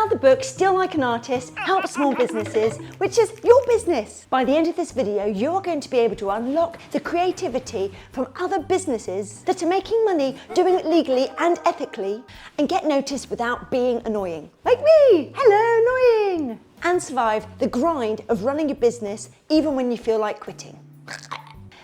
how the book Still Like an Artist helps small businesses, which is your business. By the end of this video, you're going to be able to unlock the creativity from other businesses that are making money, doing it legally and ethically, and get noticed without being annoying. Like me! Hello, annoying! And survive the grind of running your business even when you feel like quitting.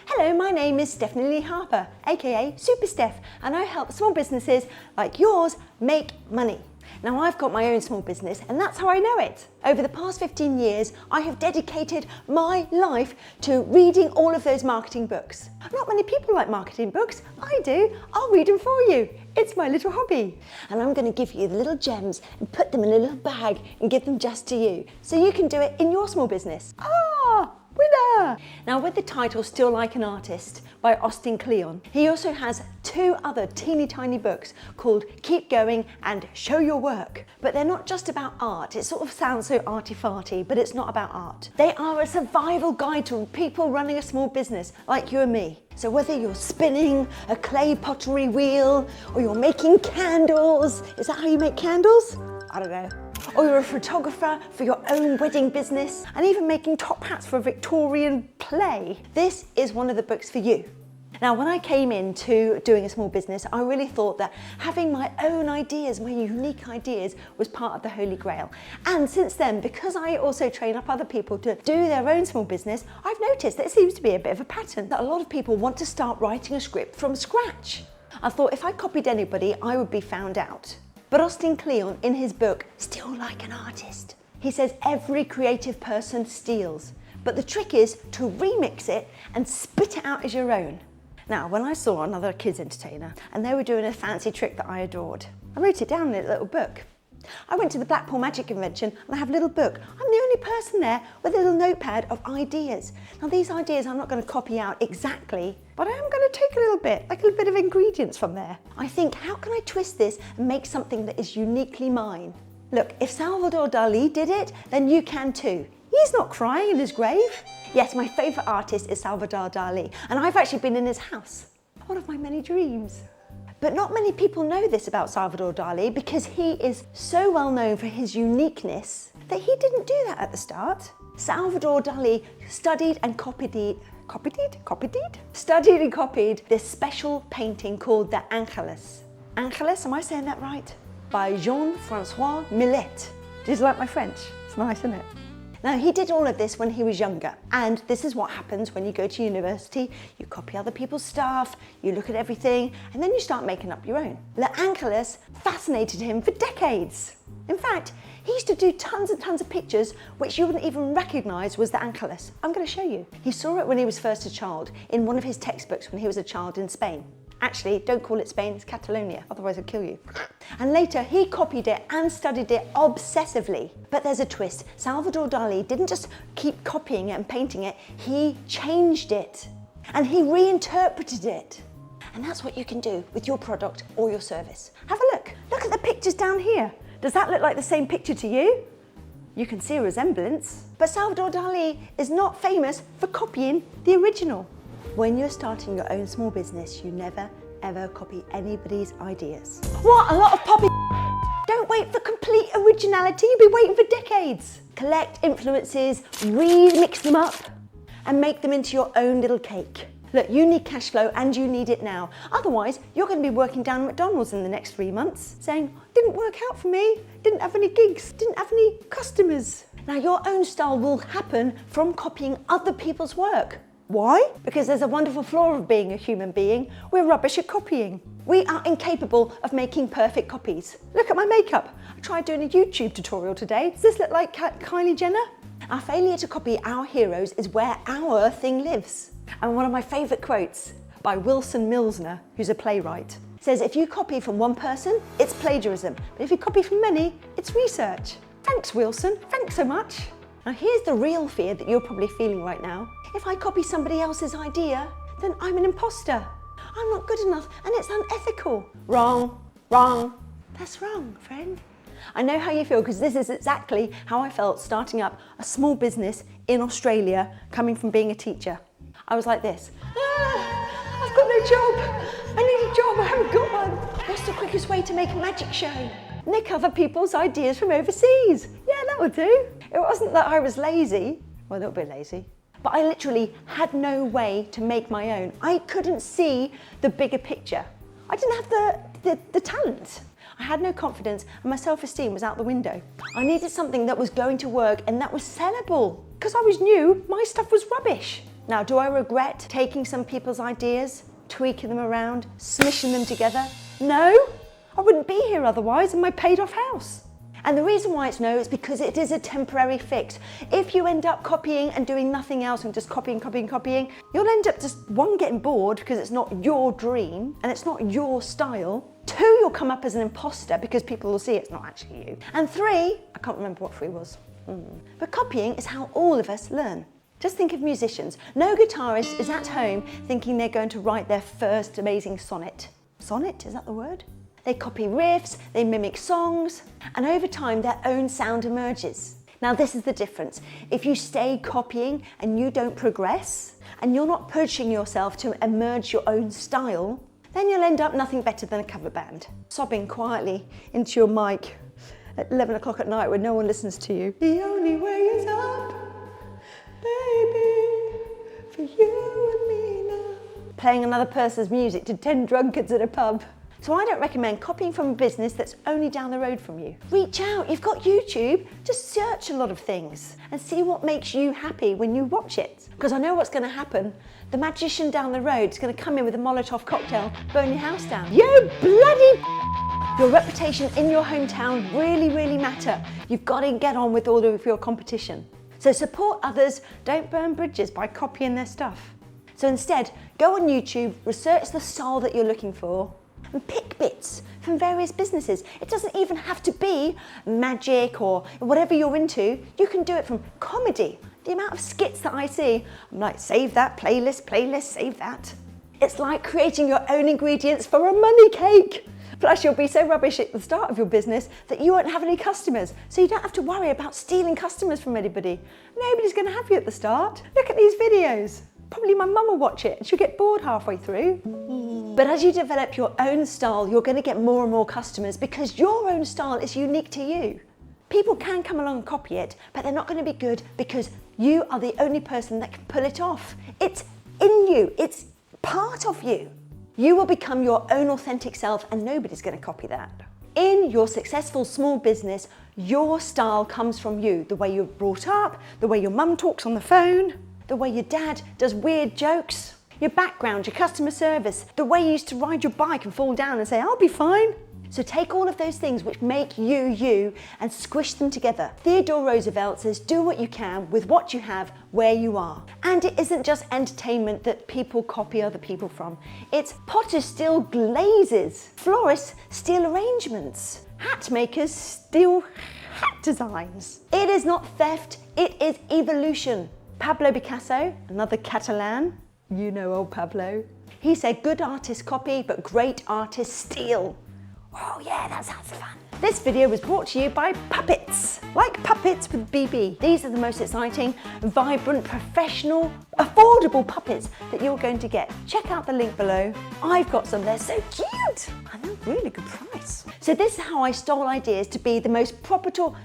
Hello, my name is Stephanie Lee-Harper, aka Super Steph, and I help small businesses like yours make money. Now, I've got my own small business, and that's how I know it. Over the past 15 years, I have dedicated my life to reading all of those marketing books. Not many people like marketing books. I do. I'll read them for you. It's my little hobby. And I'm going to give you the little gems and put them in a little bag and give them just to you, so you can do it in your small business. Winner! Now, with the title Still Like an Artist by Austin Kleon, he also has 2 other teeny tiny books called Keep Going and Show Your Work. But they're not just about art. It sort of sounds so arty-farty, but it's not about art. They are a survival guide to people running a small business like you and me. So whether you're spinning a clay pottery wheel or you're making candles, is that how you make candles? I don't know. Or you're a photographer for your own wedding business, and even making top hats for a Victorian play, this is one of the books for you. Now, when I came into doing a small business, I really thought that having my own ideas, my unique ideas, was part of the Holy Grail. And since then, because I also train up other people to do their own small business, I've noticed that it seems to be a bit of a pattern, that a lot of people want to start writing a script from scratch. I thought if I copied anybody, I would be found out. But Austin Kleon, in his book, Still Like an Artist, he says every creative person steals, but the trick is to remix it and spit it out as your own. Now, when I saw another kids entertainer and they were doing a fancy trick that I adored, I wrote it down in a little book. I went to the Blackpool Magic Convention and I have a little book. I'm the only person there with a little notepad of ideas. Now, these ideas I'm not going to copy out exactly, but I am going to take a little bit, like a little bit of ingredients from there. I think, how can I twist this and make something that is uniquely mine? Look, if Salvador Dali did it, then you can too. He's not crying in his grave. Yes, my favourite artist is Salvador Dali, and I've actually been in his house. One of my many dreams. But not many people know this about Salvador Dali because he is so well known for his uniqueness that he didn't do that at the start. Salvador Dali studied and copied this special painting called the Angelus. Angelus, am I saying that right? By Jean-Francois Millet. Do you like my French? It's nice, isn't it? Now, he did all of this when he was younger, and this is what happens when you go to university. You copy other people's stuff, you look at everything, and then you start making up your own. The Angelus fascinated him for decades. In fact, he used to do tons and tons of pictures which you wouldn't even recognize was the Angelus. I'm going to show you. He saw it when he was first a child in one of his textbooks when he was a child in Spain. Actually, don't call it Spain, it's Catalonia, otherwise I'll kill you. And later, he copied it and studied it obsessively. But there's a twist. Salvador Dali didn't just keep copying it and painting it, he changed it. And he reinterpreted it. And that's what you can do with your product or your service. Have a look. Look at the pictures down here. Does that look like the same picture to you? You can see a resemblance. But Salvador Dali is not famous for copying the original. When you're starting your own small business, you never, ever copy anybody's ideas. What? A lot of poppy. Don't wait for complete originality. You'll be waiting for decades. Collect influences, remix them up, and make them into your own little cake. Look, you need cash flow and you need it now. Otherwise, you're going to be working down at McDonald's in the next 3 months, saying, didn't work out for me, didn't have any gigs, didn't have any customers. Now, your own style will happen from copying other people's work. Why? Because there's a wonderful flaw of being a human being. We're rubbish at copying. We are incapable of making perfect copies. Look at my makeup. I tried doing a YouTube tutorial today. Does this look like Kylie Jenner? Our failure to copy our heroes is where our thing lives. And one of my favourite quotes by Wilson Milsner, who's a playwright, says, if you copy from one person, it's plagiarism. But if you copy from many, it's research. Thanks, Wilson. Thanks so much. Now, here's the real fear that you're probably feeling right now. If I copy somebody else's idea, then I'm an imposter. I'm not good enough and it's unethical. Wrong, wrong. That's wrong, friend. I know how you feel because this is exactly how I felt starting up a small business in Australia, coming from being a teacher. I was like this. I've got no job. I need a job, I haven't got one. What's the quickest way to make a magic show? nick other people's ideas from overseas. Yeah, that would do. It wasn't that I was lazy, well, a little bit lazy, but I literally had no way to make my own. I couldn't see the bigger picture. I didn't have the talent. I had no confidence and my self-esteem was out the window. I needed something that was going to work and that was sellable, because I was new, my stuff was rubbish. Now, do I regret taking some people's ideas, tweaking them around, smishing them together? No, I wouldn't be here otherwise in my paid off house. And the reason why it's no is because it is a temporary fix. If you end up copying and doing nothing else and just copying, you'll end up just, one, getting bored because it's not your dream and it's not your style. Two, you'll come up as an imposter because people will see it's not actually you. And three, I can't remember what three was. But copying is how all of us learn. Just think of musicians. No guitarist is at home thinking they're going to write their first amazing sonnet. Sonnet, is that the word? They copy riffs, they mimic songs, and over time their own sound emerges. Now this is the difference. If you stay copying and you don't progress, and you're not pushing yourself to emerge your own style, then you'll end up nothing better than a cover band, sobbing quietly into your mic at 11 o'clock at night when no one listens to you. The only way is up, baby, for you and me now. Playing another person's music to 10 drunkards at a pub. So I don't recommend copying from a business that's only down the road from you. Reach out, you've got YouTube, just search a lot of things and see what makes you happy when you watch it. Because I know what's going to happen. The magician down the road is going to come in with a Molotov cocktail, burn your house down. You bloody Your reputation in your hometown really matter. You've got to get on with all of your competition. So support others, don't burn bridges by copying their stuff. So instead, go on YouTube, research the style that you're looking for, and pick bits from various businesses. It doesn't even have to be magic or whatever you're into. You can do it from comedy. The amount of skits that I see, I'm like, save that, playlist, save that. It's like creating your own ingredients for a money cake. Plus, you'll be so rubbish at the start of your business that you won't have any customers. So you don't have to worry about stealing customers from anybody. Nobody's going to have you at the start. Look at these videos. Probably my mum will watch it and she'll get bored halfway through. But as you develop your own style, you're going to get more and more customers because your own style is unique to you. People can come along and copy it, but they're not going to be good because you are the only person that can pull it off. It's in you. It's part of you. You will become your own authentic self and nobody's going to copy that. In your successful small business, your style comes from you. The way you're brought up, the way your mum talks on the phone, the way your dad does weird jokes, your background, your customer service, the way you used to ride your bike and fall down and say, I'll be fine. So take all of those things which make you, you, and squish them together. Theodore Roosevelt says, do what you can with what you have where you are. And it isn't just entertainment that people copy other people from. It's potters steal glazes, florists steal arrangements, hat makers steal hat designs. It is not theft, it is evolution. Pablo Picasso, another Catalan, you know old Pablo, he said, good artists copy, but great artists steal. Oh yeah, that sounds fun. This video was brought to you by Pubbets, like puppets with BB. These are the most exciting, vibrant, professional, affordable puppets that you're going to get. Check out the link below. I've got some, they're so cute. And they're really good price. So this is how I stole ideas to be the most profitable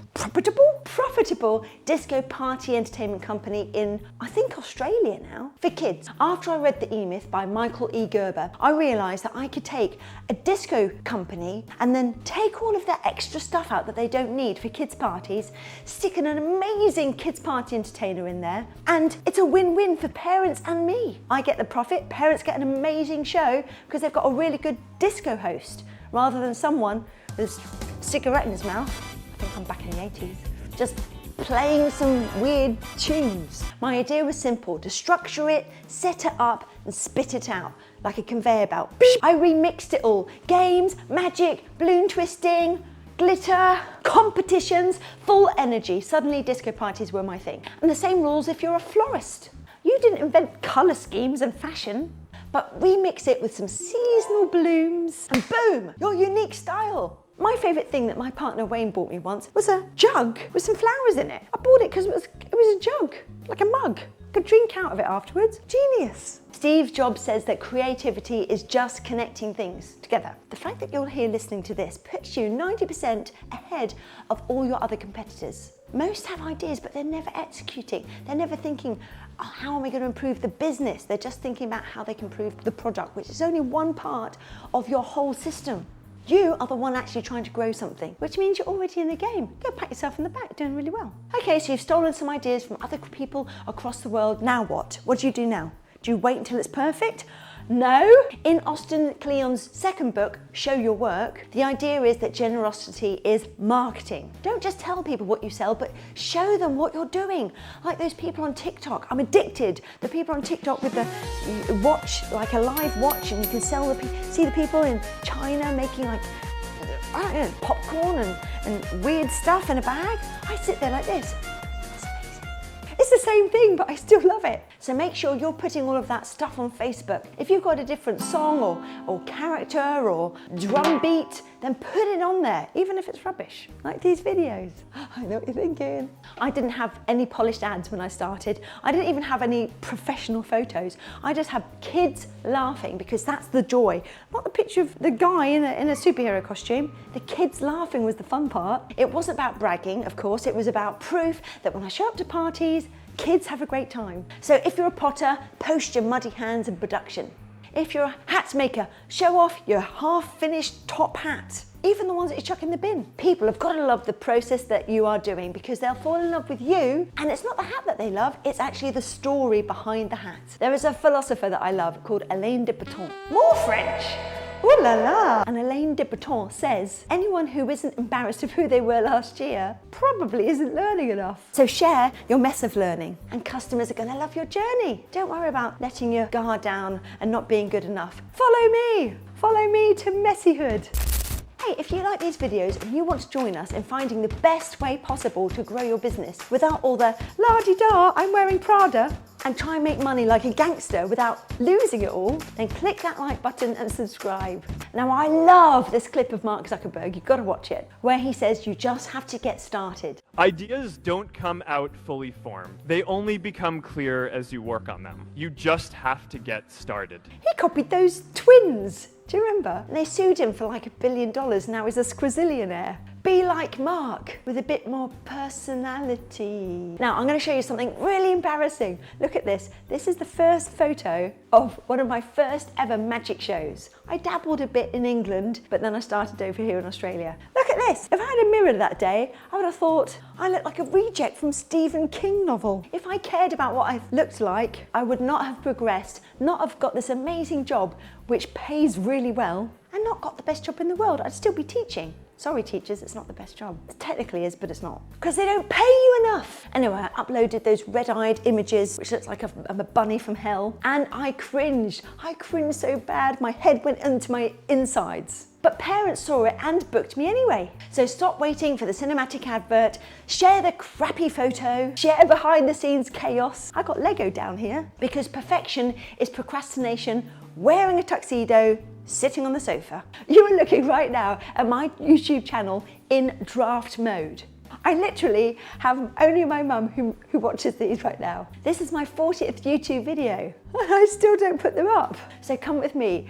disco party entertainment company in, I think, Australia now, for kids. After I read The E-Myth by Michael E. Gerber, I realized that I could take a disco company and then take all of that extra stuff out that they don't need for kids' parties, stick an amazing kids' party entertainer in there, and it's a win-win for parents and me. I get the profit, parents get an amazing show because they've got a really good disco host, rather than someone with a cigarette in his mouth, I think I'm back in the 80s, just playing some weird tunes. My idea was simple, to structure it, set it up, and spit it out like a conveyor belt. I remixed it all. Games, magic, balloon twisting, glitter, competitions, full energy. Suddenly disco parties were my thing. And the same rules if you're a florist. You didn't invent colour schemes and fashion, but remix it with some seasonal blooms and boom, your unique style. My favourite thing that my partner Wayne bought me once was a jug with some flowers in it. I bought it because it was a jug, like a mug. could drink out of it afterwards. Genius. Steve Jobs says that creativity is just connecting things together. The fact that you're here listening to this puts you 90% ahead of all your other competitors. Most have ideas, but they're never executing. They're never thinking, oh, how am I going to improve the business? They're just thinking about how they can improve the product, which is only one part of your whole system. You are the one actually trying to grow something, which means you're already in the game. Go pat yourself in the back, doing really well. Okay, so you've stolen some ideas from other people across the world. Now what? What do you do now? Do you wait until it's perfect? No. In Austin Kleon's second book, Show Your Work, the idea is that generosity is marketing. Don't just tell people what you sell, but show them what you're doing. Like those people on TikTok. I'm addicted. The people on TikTok with the watch, like a live watch, and you can see the people in China making like, I don't know, popcorn and weird stuff in a bag. I sit there like this. It's the same thing, but I still love it. So make sure you're putting all of that stuff on Facebook. If you've got a different song or character or drum beat, then put it on there, even if it's rubbish, like these videos. I know what you're thinking. I didn't have any polished ads when I started. I didn't even have any professional photos. I just had kids laughing because that's the joy. Not the picture of the guy in a superhero costume. The kids laughing was the fun part. It wasn't about bragging, of course. It was about proof that when I show up to parties, kids have a great time. So if you're a potter, post your muddy hands in production. If you're a hat maker, show off your half-finished top hat. Even the ones that you chuck in the bin. People have got to love the process that you are doing because they'll fall in love with you, and it's not the hat that they love, it's actually the story behind the hat. There is a philosopher that I love called Alain de Botton. More French! Ooh la la! And Alain de Botton says, anyone who isn't embarrassed of who they were last year probably isn't learning enough. So share your mess of learning and customers are going to love your journey. Don't worry about letting your guard down and not being good enough. Follow me to messyhood. Hey, if you like these videos and you want to join us in finding the best way possible to grow your business without all the la-di-da, I'm wearing Prada, and try and make money like a gangster without losing it all, then click that like button and subscribe. Now, I love this clip of Mark Zuckerberg, you've got to watch it, where he says you just have to get started. Ideas don't come out fully formed. They only become clear as you work on them. You just have to get started. He copied those twins. Do you remember? And they sued him for like $1 billion. Now he's a squazillionaire. Be like Mark with a bit more personality. Now I'm going to show you something really embarrassing. Look at this. This is the first photo of one of my first ever magic shows. I dabbled a bit in England, but then I started over here in Australia. Look at this. If I had a mirror that day, I would have thought I looked like a reject from Stephen King novel. If I cared about what I looked like, I would not have progressed, not have got this amazing job, which pays really well, and not got the best job in the world. I'd still be teaching. Sorry teachers, it's not the best job. It technically is, but it's not. Because they don't pay you enough. Anyway, I uploaded those red-eyed images, which looks like I'm a bunny from hell. And I cringed. I cringed so bad, my head went into my insides. But parents saw it and booked me anyway. So stop waiting for the cinematic advert, share the crappy photo, share behind the scenes chaos. I got Lego down here because perfection is procrastination, wearing a tuxedo, sitting on the sofa. You are looking right now at my YouTube channel in draft mode. I literally have only my mum who watches these right now. This is my 40th YouTube video and I still don't put them up. So come with me,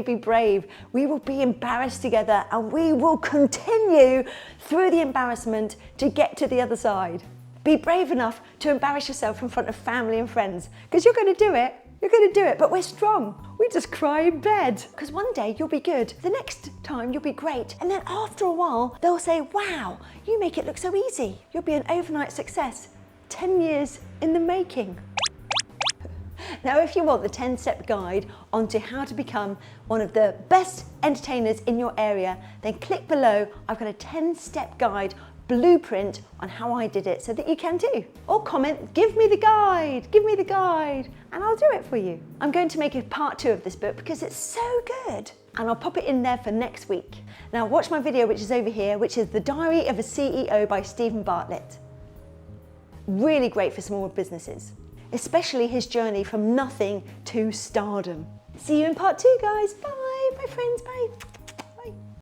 be brave. We will be embarrassed together and we will continue through the embarrassment to get to the other side. Be brave enough to embarrass yourself in front of family and friends because you're going to do it. You're going to do it, but we're strong. We just cry in bed. Because one day you'll be good. The next time you'll be great. And then after a while, they'll say, wow, you make it look so easy. You'll be an overnight success. 10 years in the making. Now, if you want the 10-step guide onto how to become one of the best entertainers in your area, then click below. I've got a 10-step guide blueprint on how I did it so that you can too. Or comment, give me the guide, and I'll do it for you. I'm going to make a part 2 of this book because it's so good. And I'll pop it in there for next week. Now watch my video, which is over here, which is The Diary of a CEO by Stephen Bartlett. Really great for small businesses, especially his journey from nothing to stardom. See you in part 2, guys. Bye, my friends, bye.